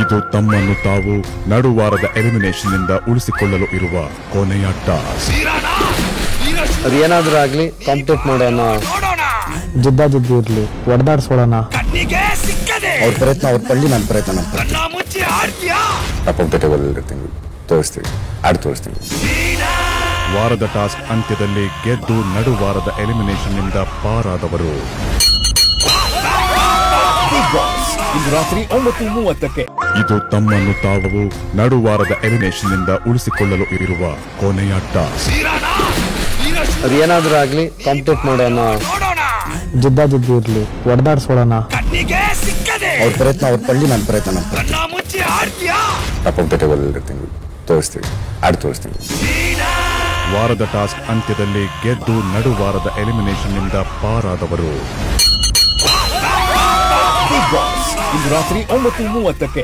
ಇದು ತಮ್ಮನ್ನು ತಾವು ನಡುವಾರದ ಎಲಿಮಿನೇಷನ್ ನಿಂದ ಉಳಿಸಿಕೊಳ್ಳಲು ಇರುವ ಕೊನೆಯ ಟಾಸ್ಕ್. ಅದೇನಾದ್ರೂ ಆಗ್ಲಿ ಕಂಪ್ಲೀಟ್ ಮಾಡೋಣ, ಜಿದ್ದಾಜಿದ್ದಿ ಇರ್ಲಿ, ಹೊಡೆದಾಡ್ಸೋಣ. ಅವ್ರ ಪ್ರಯತ್ನ ಅವ್ರ ಪಳ್ಳಿ, ನನ್ನ ಪ್ರಯತ್ನ ಟಾಪ್ ಆಫ್ ದ ಟೇಬಲ್ ಇರ್ತೀನಿ, ತೋರಿಸ್ತೀವಿ, ಆಡಿ ತೋರಿಸ್ತೀವಿ. ವಾರದ ಟಾಸ್ಕ್ ಅಂತ್ಯದಲ್ಲಿ ಗೆದ್ದು ನಡುವಾರದ ಎಲಿಮಿನೇಷನ್ ನಿಂದ ಪಾರಾದವರು ರಾತ್ರಿ 9:30. ಇದು ತಮ್ಮನ್ನು ತಾವು ನಡುವಾರದ ಎಲಿಮಿನೇಷನ್ ನಿಂದ ಉಳಿಸಿಕೊಳ್ಳಲು ಇರುವ ಕೊನೆಯ ಟಾಸ್ಕ್. ಅದೇನಾದ್ರೂ ಆಗ್ಲಿ ಕಂಪ್ಲೀಟ್ ಮಾಡೋಣ, ಜಿದ್ದಾಜಿದ್ದಿ ಇರ್ಲಿ, ಹೊಡೆದಾಡ್ಸೋಣ. ಅವ್ರ ಪ್ರಯತ್ನ ಅವ್ರ ಪಳ್ಳಿ, ನನ್ನ ಪ್ರಯತ್ನ ಟಾಪ್ ಆಫ್ ದ ಟೇಬಲ್ ಇರ್ತೀನಿ, ತೋರಿಸ್ತೀವಿ, ಆಡಿ ತೋರಿಸ್ತೀವಿ. ವಾರದ ಟಾಸ್ಕ್ ಅಂತ್ಯದಲ್ಲಿ ಗೆದ್ದು ನಡುವಾರದ ಎಲಿಮಿನೇಷನ್ ನಿಂದ ಪಾರಾದವರು ರಾತ್ರಿ 9:30.